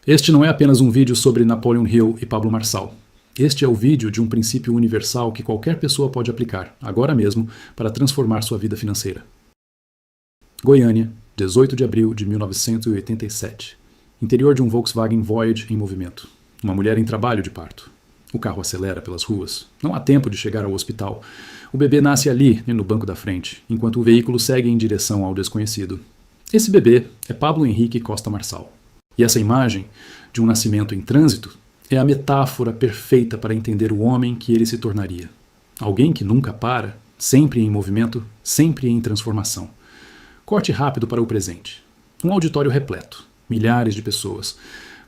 Este não é apenas um vídeo sobre Napoleon Hill e Pablo Marçal. Este é o vídeo de um princípio universal que qualquer pessoa pode aplicar, agora mesmo, para transformar sua vida financeira. Goiânia, 18 de abril de 1987. Interior de um Volkswagen Voyage em movimento. Uma mulher em trabalho de parto. O carro acelera pelas ruas. Não há tempo de chegar ao hospital. O bebê nasce ali, no banco da frente, enquanto o veículo segue em direção ao desconhecido. Esse bebê é Pablo Henrique Costa Marçal. E essa imagem de um nascimento em trânsito é a metáfora perfeita para entender o homem que ele se tornaria. Alguém que nunca para, sempre em movimento, sempre em transformação. Corte rápido para o presente. Um auditório repleto. Milhares de pessoas.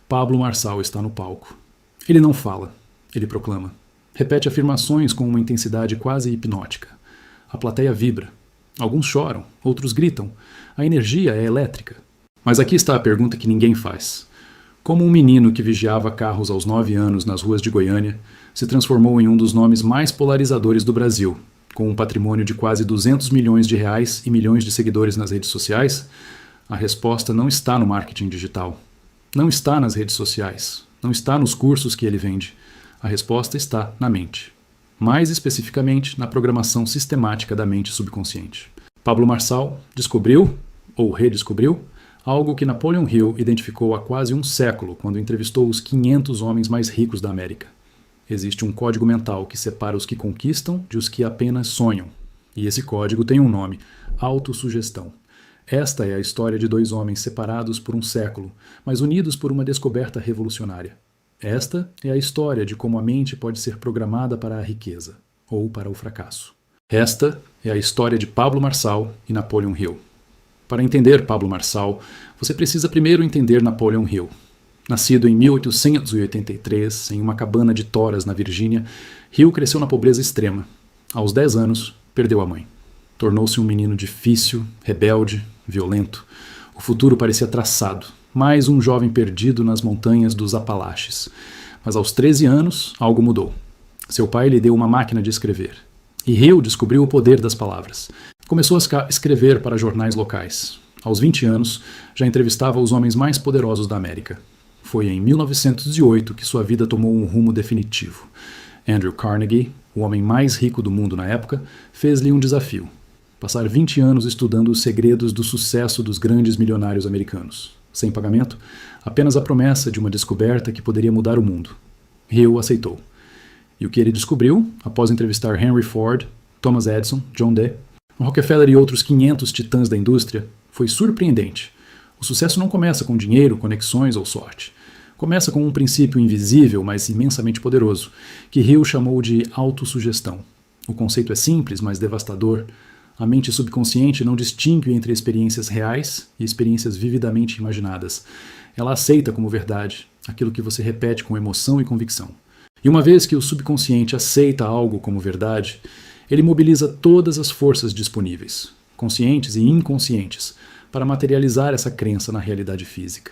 Pablo Marçal está no palco. Ele não fala. Ele proclama. Repete afirmações com uma intensidade quase hipnótica. A plateia vibra. Alguns choram, outros gritam. A energia é elétrica. Mas aqui está a pergunta que ninguém faz. Como um menino que vigiava carros aos 9 anos nas ruas de Goiânia se transformou em um dos nomes mais polarizadores do Brasil, com um patrimônio de quase 200 milhões de reais e milhões de seguidores nas redes sociais? A resposta não está no marketing digital. Não está nas redes sociais. Não está nos cursos que ele vende. A resposta está na mente. Mais especificamente, na programação sistemática da mente subconsciente. Pablo Marçal descobriu, ou redescobriu, algo que Napoleon Hill identificou há quase um século quando entrevistou os 500 homens mais ricos da América. Existe um código mental que separa os que conquistam de os que apenas sonham. E esse código tem um nome: autossugestão. Esta é a história de dois homens separados por um século, mas unidos por uma descoberta revolucionária. Esta é a história de como a mente pode ser programada para a riqueza, ou para o fracasso. Esta é a história de Pablo Marçal e Napoleon Hill. Para entender Pablo Marçal, você precisa primeiro entender Napoleon Hill. Nascido em 1883, em uma cabana de toras na Virgínia, Hill cresceu na pobreza extrema. Aos 10 anos, perdeu a mãe. Tornou-se um menino difícil, rebelde, violento. O futuro parecia traçado, mais um jovem perdido nas montanhas dos Apalaches. Mas aos 13 anos, algo mudou. Seu pai lhe deu uma máquina de escrever. E Hill descobriu o poder das palavras. Começou a escrever para jornais locais. Aos 20 anos, já entrevistava os homens mais poderosos da América. Foi em 1908 que sua vida tomou um rumo definitivo. Andrew Carnegie, o homem mais rico do mundo na época, fez-lhe um desafio: passar 20 anos estudando os segredos do sucesso dos grandes milionários americanos. Sem pagamento, apenas a promessa de uma descoberta que poderia mudar o mundo. Hill aceitou. E o que ele descobriu, após entrevistar Henry Ford, Thomas Edison, John Day, Rockefeller e outros 500 titãs da indústria, foi surpreendente. O sucesso não começa com dinheiro, conexões ou sorte. Começa com um princípio invisível, mas imensamente poderoso, que Hill chamou de autossugestão. O conceito é simples, mas devastador. A mente subconsciente não distingue entre experiências reais e experiências vividamente imaginadas. Ela aceita como verdade aquilo que você repete com emoção e convicção. E uma vez que o subconsciente aceita algo como verdade, ele mobiliza todas as forças disponíveis, conscientes e inconscientes, para materializar essa crença na realidade física.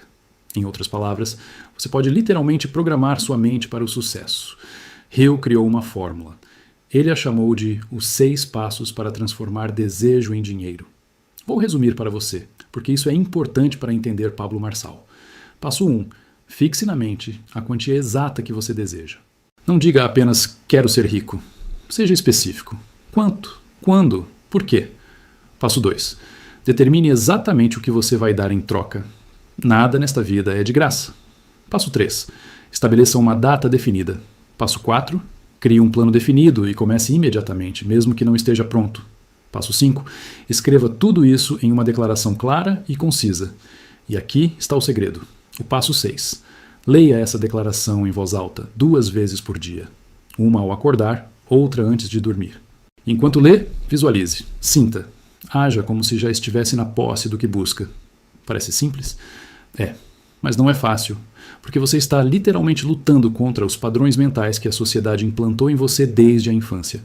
Em outras palavras, você pode literalmente programar sua mente para o sucesso. Hill criou uma fórmula. Ele a chamou de os 6 passos para transformar desejo em dinheiro. Vou resumir para você, porque isso é importante para entender Pablo Marçal. Passo 1. Fixe na mente a quantia exata que você deseja. Não diga apenas quero ser rico. Seja específico. Quanto? Quando? Por quê? Passo 2. Determine exatamente o que você vai dar em troca. Nada nesta vida é de graça. Passo 3. Estabeleça uma data definida. Passo 4. Crie um plano definido e comece imediatamente, mesmo que não esteja pronto. Passo 5. Escreva tudo isso em uma declaração clara e concisa. E aqui está o segredo. O passo 6. Leia essa declaração em voz alta 2 vezes por dia. Uma ao acordar, outra antes de dormir. Enquanto lê, visualize, sinta, haja como se já estivesse na posse do que busca. Parece simples? É, mas não é fácil, porque você está literalmente lutando contra os padrões mentais que a sociedade implantou em você desde a infância.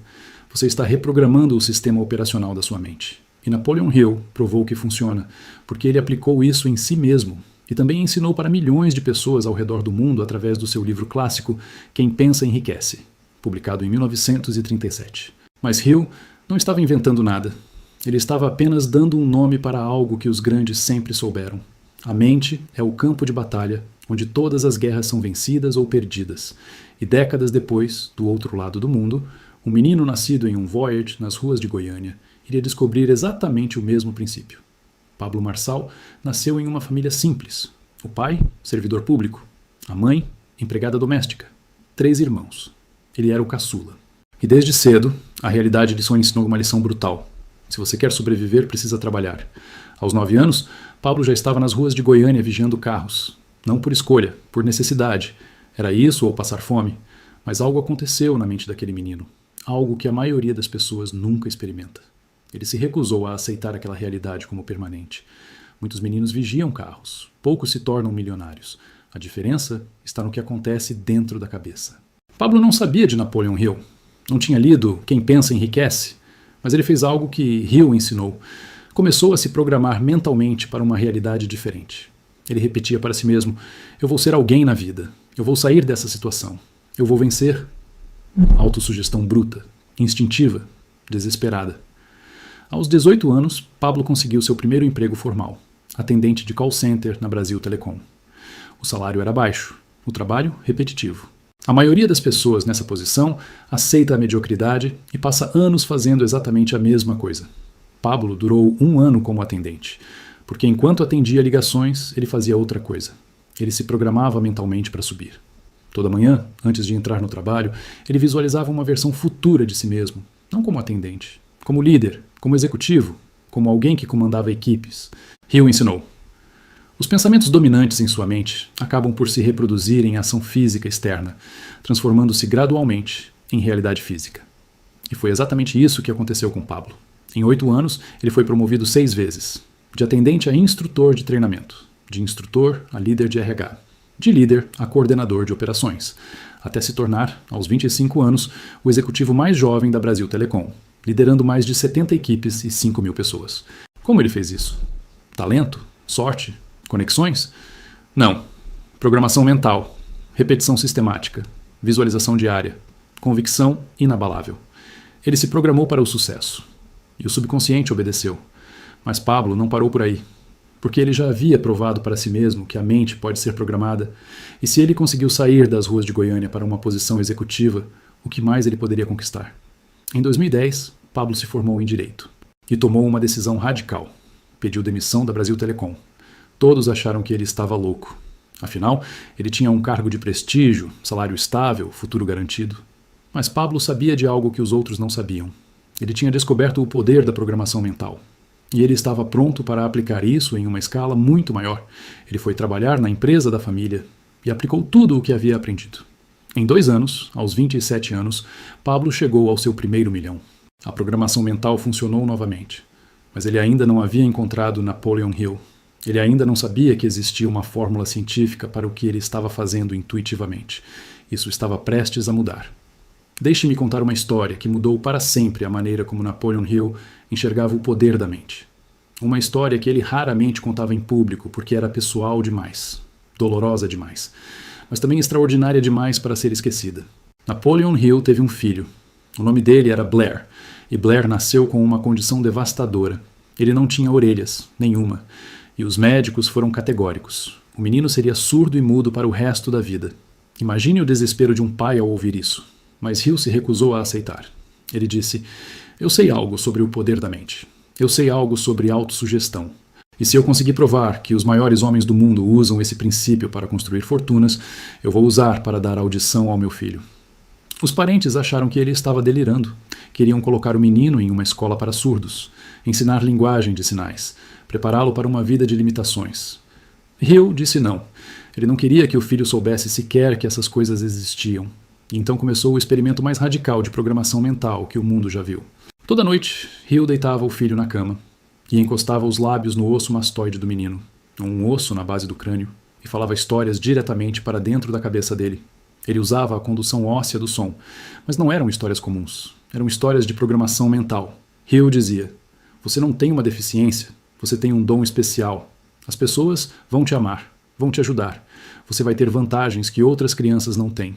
Você está reprogramando o sistema operacional da sua mente. E Napoleon Hill provou que funciona, porque ele aplicou isso em si mesmo e também ensinou para milhões de pessoas ao redor do mundo através do seu livro clássico Quem Pensa Enriquece, publicado em 1937. Mas Hill não estava inventando nada. Ele estava apenas dando um nome para algo que os grandes sempre souberam. A mente é o campo de batalha onde todas as guerras são vencidas ou perdidas, e décadas depois, do outro lado do mundo, um menino nascido em um voyage nas ruas de Goiânia iria descobrir exatamente o mesmo princípio. Pablo Marçal nasceu em uma família simples. O pai, servidor público. A mãe, empregada doméstica. 3 irmãos. Ele era o caçula. E desde cedo, a realidade lhe só ensinou uma lição brutal. Se você quer sobreviver, precisa trabalhar. Aos 9 anos, Pablo já estava nas ruas de Goiânia vigiando carros. Não por escolha, por necessidade. Era isso ou passar fome. Mas algo aconteceu na mente daquele menino. Algo que a maioria das pessoas nunca experimenta. Ele se recusou a aceitar aquela realidade como permanente. Muitos meninos vigiam carros. Poucos se tornam milionários. A diferença está no que acontece dentro da cabeça. Pablo não sabia de Napoleon Hill. Não tinha lido Quem Pensa Enriquece. Mas ele fez algo que Hill ensinou. Começou a se programar mentalmente para uma realidade diferente. Ele repetia para si mesmo: eu vou ser alguém na vida. Eu vou sair dessa situação. Eu vou vencer. Autossugestão bruta, instintiva, desesperada. Aos 18 anos, Pablo conseguiu seu primeiro emprego formal, atendente de call center na Brasil Telecom. O salário era baixo, o trabalho repetitivo. A maioria das pessoas nessa posição aceita a mediocridade e passa anos fazendo exatamente a mesma coisa. Pablo durou 1 ano como atendente, porque enquanto atendia ligações, ele fazia outra coisa. Ele se programava mentalmente para subir. Toda manhã, antes de entrar no trabalho, ele visualizava uma versão futura de si mesmo, não como atendente, como líder, como executivo, como alguém que comandava equipes. Hill ensinou: os pensamentos dominantes em sua mente acabam por se reproduzir em ação física externa, transformando-se gradualmente em realidade física. E foi exatamente isso que aconteceu com Pablo. Em 8 anos, ele foi promovido 6 vezes, de atendente a instrutor de treinamento, de instrutor a líder de RH, de líder a coordenador de operações, até se tornar, aos 25 anos, o executivo mais jovem da Brasil Telecom, liderando mais de 70 equipes e 5 mil pessoas. Como ele fez isso? Talento? Sorte? Conexões? Não. Programação mental, repetição sistemática, visualização diária, convicção inabalável. Ele se programou para o sucesso. E o subconsciente obedeceu. Mas Pablo não parou por aí, porque ele já havia provado para si mesmo que a mente pode ser programada, e se ele conseguiu sair das ruas de Goiânia para uma posição executiva, o que mais ele poderia conquistar? Em 2010, Pablo se formou em Direito e tomou uma decisão radical. Pediu demissão da Brasil Telecom. Todos acharam que ele estava louco. Afinal, ele tinha um cargo de prestígio, salário estável, futuro garantido. Mas Pablo sabia de algo que os outros não sabiam. Ele tinha descoberto o poder da programação mental. E ele estava pronto para aplicar isso em uma escala muito maior. Ele foi trabalhar na empresa da família e aplicou tudo o que havia aprendido. Em 2 anos, aos 27 anos, Pablo chegou ao seu primeiro milhão. A programação mental funcionou novamente. Mas ele ainda não havia encontrado Napoleon Hill. Ele ainda não sabia que existia uma fórmula científica para o que ele estava fazendo intuitivamente. Isso estava prestes a mudar. Deixe-me contar uma história que mudou para sempre a maneira como Napoleon Hill enxergava o poder da mente. Uma história que ele raramente contava em público porque era pessoal demais, dolorosa demais, mas também extraordinária demais para ser esquecida. Napoleon Hill teve um filho. O nome dele era Blair, e Blair nasceu com uma condição devastadora. Ele não tinha orelhas, nenhuma, e os médicos foram categóricos. O menino seria surdo e mudo para o resto da vida. Imagine o desespero de um pai ao ouvir isso. Mas Hill se recusou a aceitar. Ele disse: eu sei algo sobre o poder da mente. Eu sei algo sobre autossugestão. E se eu conseguir provar que os maiores homens do mundo usam esse princípio para construir fortunas, eu vou usar para dar audição ao meu filho. Os parentes acharam que ele estava delirando. Queriam colocar o menino em uma escola para surdos, ensinar linguagem de sinais, prepará-lo para uma vida de limitações. Hill disse não. Ele não queria que o filho soubesse sequer que essas coisas existiam. E então começou o experimento mais radical de programação mental que o mundo já viu. Toda noite, Hill deitava o filho na cama e encostava os lábios no osso mastoide do menino, um osso na base do crânio, e falava histórias diretamente para dentro da cabeça dele. Ele usava a condução óssea do som, mas não eram histórias comuns. Eram histórias de programação mental. Hill dizia: você não tem uma deficiência, você tem um dom especial. As pessoas vão te amar, vão te ajudar. Você vai ter vantagens que outras crianças não têm.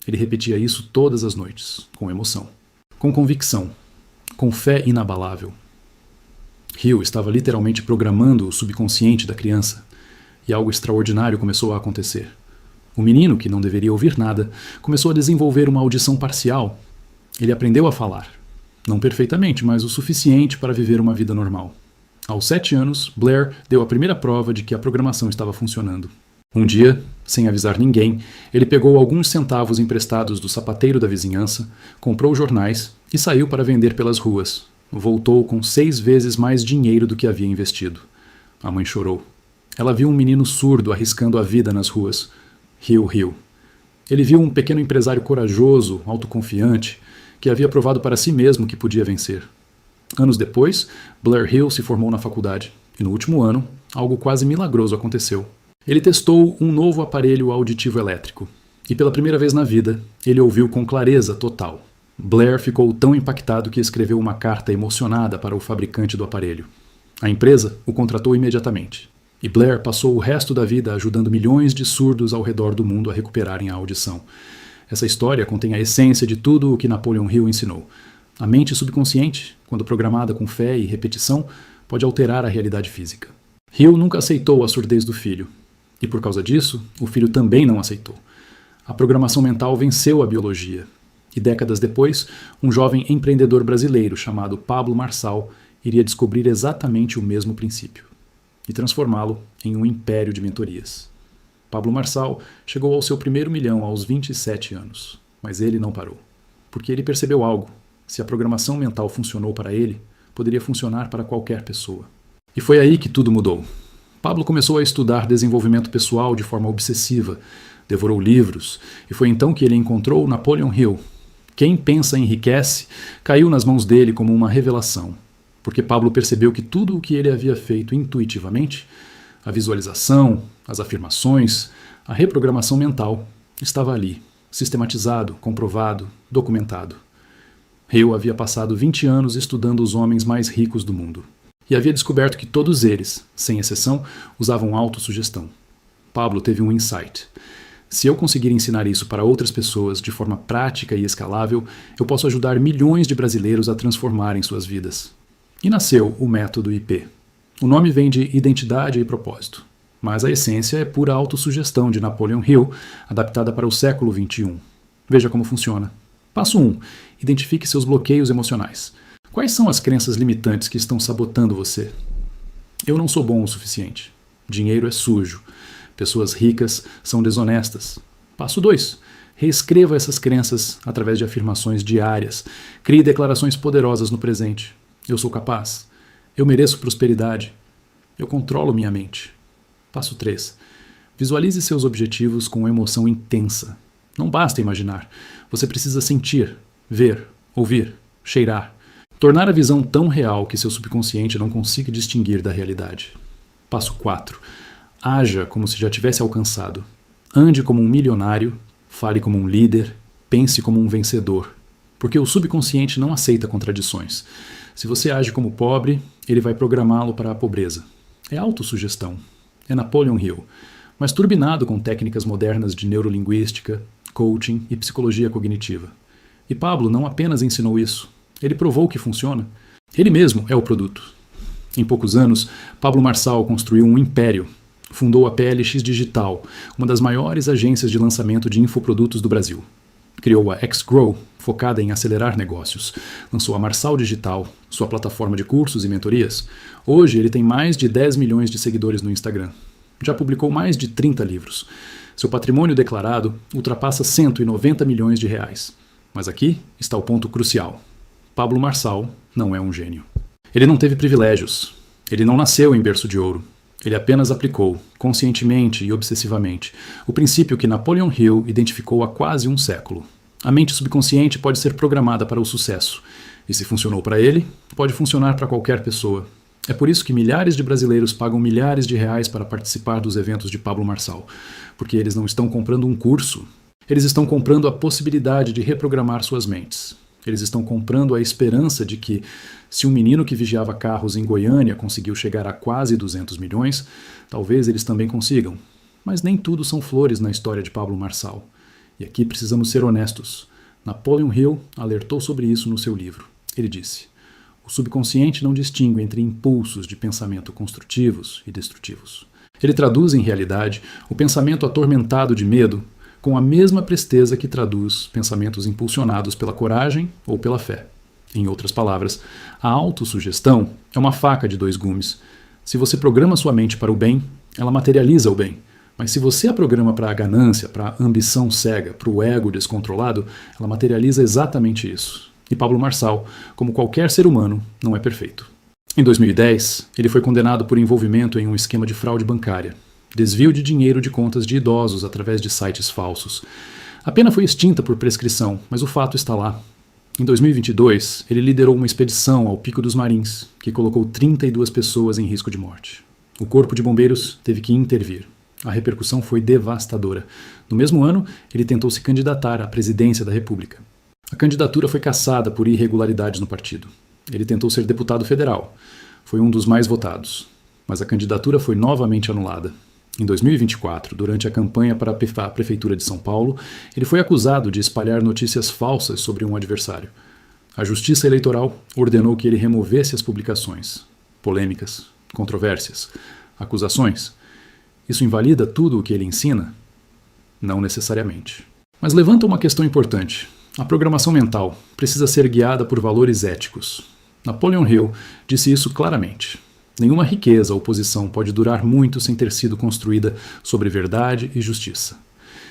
Ele repetia isso todas as noites, com emoção, com convicção, com fé inabalável. Hill estava literalmente programando o subconsciente da criança. E algo extraordinário começou a acontecer. O menino, que não deveria ouvir nada, começou a desenvolver uma audição parcial. Ele aprendeu a falar. Não perfeitamente, mas o suficiente para viver uma vida normal. Aos 7 anos, Blair deu a primeira prova de que a programação estava funcionando. Um dia, sem avisar ninguém, ele pegou alguns centavos emprestados do sapateiro da vizinhança, comprou jornais e saiu para vender pelas ruas. Voltou com 6 vezes mais dinheiro do que havia investido. A mãe chorou. Ela viu um menino surdo arriscando a vida nas ruas. Riu. Ele viu um pequeno empresário corajoso, autoconfiante, que havia provado para si mesmo que podia vencer. Anos depois, Blair Hill se formou na faculdade. E no último ano, algo quase milagroso aconteceu. Ele testou um novo aparelho auditivo elétrico. E pela primeira vez na vida, ele ouviu com clareza total. Blair ficou tão impactado que escreveu uma carta emocionada para o fabricante do aparelho. A empresa o contratou imediatamente. E Blair passou o resto da vida ajudando milhões de surdos ao redor do mundo a recuperarem a audição. Essa história contém a essência de tudo o que Napoleon Hill ensinou. A mente subconsciente, quando programada com fé e repetição, pode alterar a realidade física. Hill nunca aceitou a surdez do filho. E por causa disso, o filho também não aceitou. A programação mental venceu a biologia. E décadas depois, um jovem empreendedor brasileiro chamado Pablo Marçal iria descobrir exatamente o mesmo princípio e transformá-lo em um império de mentorias. Pablo Marçal chegou ao seu primeiro milhão aos 27 anos, mas ele não parou, porque ele percebeu algo. Se a programação mental funcionou para ele, poderia funcionar para qualquer pessoa. E foi aí que tudo mudou. Pablo começou a estudar desenvolvimento pessoal de forma obsessiva, devorou livros, e foi então que ele encontrou Napoleon Hill. Quem pensa enriquece caiu nas mãos dele como uma revelação, porque Pablo percebeu que tudo o que ele havia feito intuitivamente, a visualização, as afirmações, a reprogramação mental, estava ali, sistematizado, comprovado, documentado. Hill havia passado 20 anos estudando os homens mais ricos do mundo e havia descoberto que todos eles, sem exceção, usavam autossugestão. Pablo teve um insight. Se eu conseguir ensinar isso para outras pessoas de forma prática e escalável, eu posso ajudar milhões de brasileiros a transformarem suas vidas. E nasceu o método IP. O nome vem de identidade e propósito, mas a essência é pura autossugestão de Napoleon Hill, adaptada para o século XXI. Veja como funciona. Passo 1. Identifique seus bloqueios emocionais. Quais são as crenças limitantes que estão sabotando você? Eu não sou bom o suficiente. Dinheiro é sujo. Pessoas ricas são desonestas. Passo 2. Reescreva essas crenças através de afirmações diárias. Crie declarações poderosas no presente. Eu sou capaz. Eu mereço prosperidade. Eu controlo minha mente. Passo 3. Visualize seus objetivos com emoção intensa. Não basta imaginar. Você precisa sentir, ver, ouvir, cheirar. Tornar a visão tão real que seu subconsciente não consiga distinguir da realidade. Passo 4. Haja como se já tivesse alcançado. Ande como um milionário, fale como um líder, pense como um vencedor. Porque o subconsciente não aceita contradições. Se você age como pobre, ele vai programá-lo para a pobreza. É autossugestão. É Napoleon Hill, mas turbinado com técnicas modernas de neurolinguística, coaching e psicologia cognitiva. E Pablo não apenas ensinou isso, ele provou que funciona. Ele mesmo é o produto. Em poucos anos, Pablo Marçal construiu um império. Fundou a PLX Digital, uma das maiores agências de lançamento de infoprodutos do Brasil. Criou a X-Grow, focada em acelerar negócios. Lançou a Marçal Digital, sua plataforma de cursos e mentorias. Hoje ele tem mais de 10 milhões de seguidores no Instagram. Já publicou mais de 30 livros. Seu patrimônio declarado ultrapassa 190 milhões de reais. Mas aqui está o ponto crucial. Pablo Marçal não é um gênio. Ele não teve privilégios. Ele não nasceu em berço de ouro. Ele apenas aplicou, conscientemente e obsessivamente, o princípio que Napoleon Hill identificou há quase um século. A mente subconsciente pode ser programada para o sucesso. E se funcionou para ele, pode funcionar para qualquer pessoa. É por isso que milhares de brasileiros pagam milhares de reais para participar dos eventos de Pablo Marçal. Porque eles não estão comprando um curso. Eles estão comprando a possibilidade de reprogramar suas mentes. Eles estão comprando a esperança de que, se um menino que vigiava carros em Goiânia conseguiu chegar a quase 200 milhões, talvez eles também consigam. Mas nem tudo são flores na história de Pablo Marçal. E aqui precisamos ser honestos. Napoleon Hill alertou sobre isso no seu livro. Ele disse: o subconsciente não distingue entre impulsos de pensamento construtivos e destrutivos. Ele traduz, em realidade, o pensamento atormentado de medo com a mesma presteza que traduz pensamentos impulsionados pela coragem ou pela fé. Em outras palavras, a autossugestão é uma faca de dois gumes. Se você programa sua mente para o bem, ela materializa o bem. Mas se você a programa para a ganância, para a ambição cega, para o ego descontrolado, ela materializa exatamente isso. E Pablo Marçal, como qualquer ser humano, não é perfeito. Em 2010, ele foi condenado por envolvimento em um esquema de fraude bancária, desvio de dinheiro de contas de idosos através de sites falsos. A pena foi extinta por prescrição, mas o fato está lá. Em 2022, ele liderou uma expedição ao Pico dos Marins, que colocou 32 pessoas em risco de morte. O Corpo de Bombeiros teve que intervir. A repercussão foi devastadora. No mesmo ano, ele tentou se candidatar à presidência da República. A candidatura foi cassada por irregularidades no partido. Ele tentou ser deputado federal. Foi um dos mais votados. Mas a candidatura foi novamente anulada. Em 2024, durante a campanha para a Prefeitura de São Paulo, ele foi acusado de espalhar notícias falsas sobre um adversário. A Justiça Eleitoral ordenou que ele removesse as publicações. Polêmicas, controvérsias, acusações. Isso invalida tudo o que ele ensina? Não necessariamente. Mas levanta uma questão importante. A programação mental precisa ser guiada por valores éticos. Napoleon Hill disse isso claramente. Nenhuma riqueza ou posição pode durar muito sem ter sido construída sobre verdade e justiça.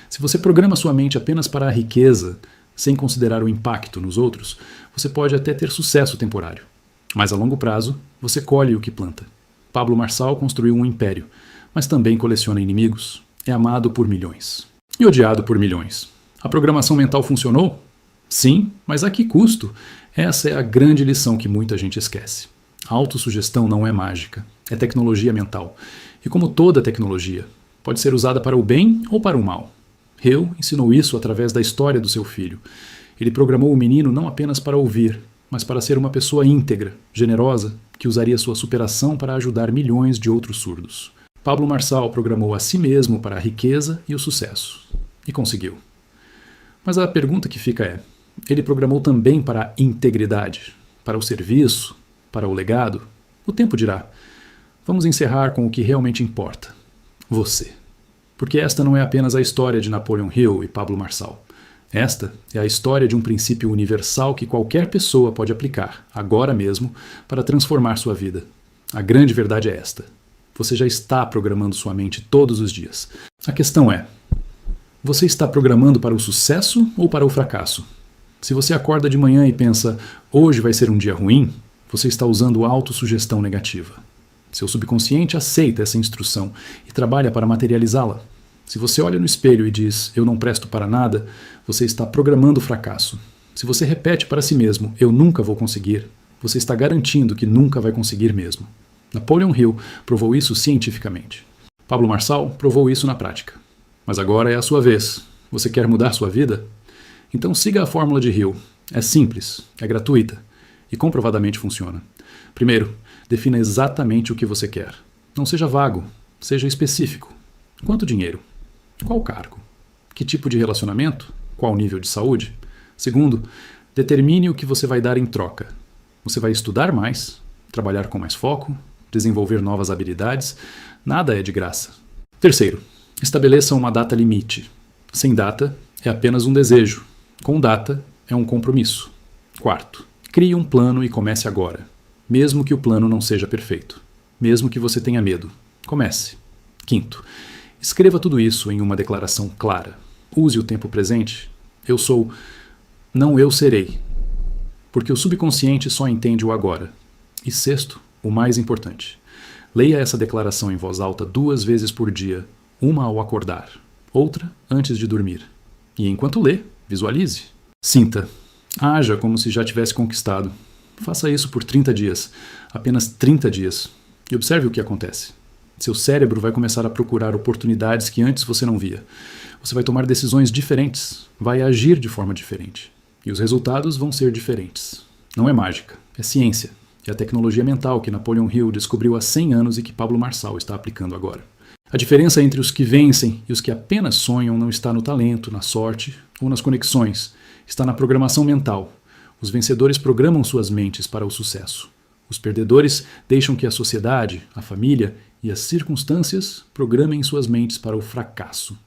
Se você programa sua mente apenas para a riqueza, sem considerar o impacto nos outros, você pode até ter sucesso temporário. Mas a longo prazo, você colhe o que planta. Pablo Marçal construiu um império, mas também coleciona inimigos. É amado por milhões. E odiado por milhões. A programação mental funcionou? Sim, mas a que custo? Essa é a grande lição que muita gente esquece. A autossugestão não é mágica, é tecnologia mental. E como toda tecnologia, pode ser usada para o bem ou para o mal. Hill ensinou isso através da história do seu filho. Ele programou o menino não apenas para ouvir, mas para ser uma pessoa íntegra, generosa, que usaria sua superação para ajudar milhões de outros surdos. Pablo Marçal programou a si mesmo para a riqueza e o sucesso. E conseguiu. Mas a pergunta que fica é, ele programou também para a integridade, para o serviço, para o legado? O tempo dirá. Vamos encerrar com o que realmente importa. Você. Porque esta não é apenas a história de Napoleon Hill e Pablo Marçal. Esta é a história de um princípio universal que qualquer pessoa pode aplicar, agora mesmo, para transformar sua vida. A grande verdade é esta. Você já está programando sua mente todos os dias. A questão é, você está programando para o sucesso ou para o fracasso? Se você acorda de manhã e pensa, hoje vai ser um dia ruim, você está usando autossugestão negativa. Seu subconsciente aceita essa instrução e trabalha para materializá-la. Se você olha no espelho e diz, eu não presto para nada, você está programando o fracasso. Se você repete para si mesmo, eu nunca vou conseguir, você está garantindo que nunca vai conseguir mesmo. Napoleon Hill provou isso cientificamente. Pablo Marçal provou isso na prática. Mas agora é a sua vez. Você quer mudar sua vida? Então siga a fórmula de Hill. É simples, é gratuita e comprovadamente funciona. Primeiro, defina exatamente o que você quer. Não seja vago, seja específico. Quanto dinheiro? Qual cargo? Que tipo de relacionamento? Qual nível de saúde? Segundo, determine o que você vai dar em troca. Você vai estudar mais, trabalhar com mais foco, desenvolver novas habilidades. Nada é de graça. Terceiro, estabeleça uma data limite. Sem data, é apenas um desejo. Com data, é um compromisso. Quarto, crie um plano e comece agora. Mesmo que o plano não seja perfeito. Mesmo que você tenha medo. Comece. Quinto, escreva tudo isso em uma declaração clara. Use o tempo presente. Eu sou, não eu serei. Porque o subconsciente só entende o agora. E sexto, o mais importante. Leia essa declaração em voz alta 2 vezes por dia. Uma ao acordar, outra antes de dormir. E enquanto lê, visualize. Sinta. Haja como se já tivesse conquistado. Faça isso por 30 dias. Apenas 30 dias. E observe o que acontece. Seu cérebro vai começar a procurar oportunidades que antes você não via. Você vai tomar decisões diferentes. Vai agir de forma diferente. E os resultados vão ser diferentes. Não é mágica, é ciência. É a tecnologia mental que Napoleon Hill descobriu há 100 anos e que Pablo Marçal está aplicando agora. A diferença entre os que vencem e os que apenas sonham não está no talento, na sorte ou nas conexões. Está na programação mental. Os vencedores programam suas mentes para o sucesso. Os perdedores deixam que a sociedade, a família e as circunstâncias programem suas mentes para o fracasso.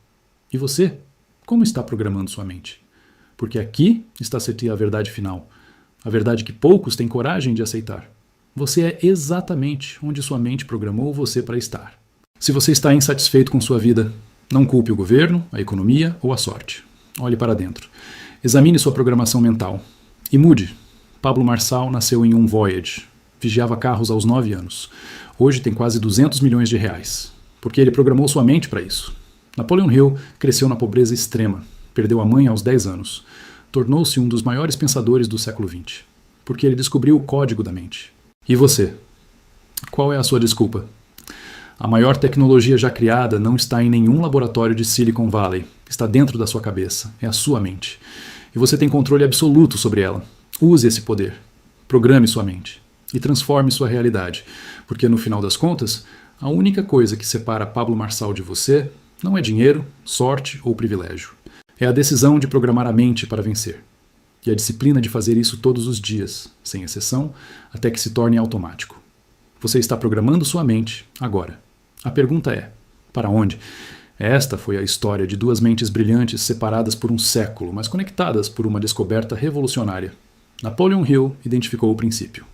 E você? Como está programando sua mente? Porque aqui está a verdade final, a verdade que poucos têm coragem de aceitar. Você é exatamente onde sua mente programou você para estar. Se você está insatisfeito com sua vida, não culpe o governo, a economia ou a sorte. Olhe para dentro. Examine sua programação mental. E mude. Pablo Marçal nasceu em um Voyage. Vigiava carros aos 9 anos. Hoje tem quase 200 milhões de reais. Porque ele programou sua mente para isso. Napoleon Hill cresceu na pobreza extrema. Perdeu a mãe aos 10 anos. Tornou-se um dos maiores pensadores do século XX. Porque ele descobriu o código da mente. E você? Qual é a sua desculpa? A maior tecnologia já criada não está em nenhum laboratório de Silicon Valley. Está dentro da sua cabeça. É a sua mente. E você tem controle absoluto sobre ela. Use esse poder. Programe sua mente. E transforme sua realidade. Porque, no final das contas, a única coisa que separa Pablo Marçal de você não é dinheiro, sorte ou privilégio. É a decisão de programar a mente para vencer. E a disciplina de fazer isso todos os dias, sem exceção, até que se torne automático. Você está programando sua mente agora. A pergunta é: para onde? Esta foi a história de duas mentes brilhantes separadas por um século, mas conectadas por uma descoberta revolucionária. Napoleon Hill identificou o princípio.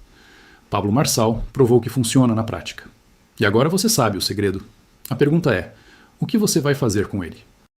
Pablo Marçal provou que funciona na prática. E agora você sabe o segredo. A pergunta é: o que você vai fazer com ele?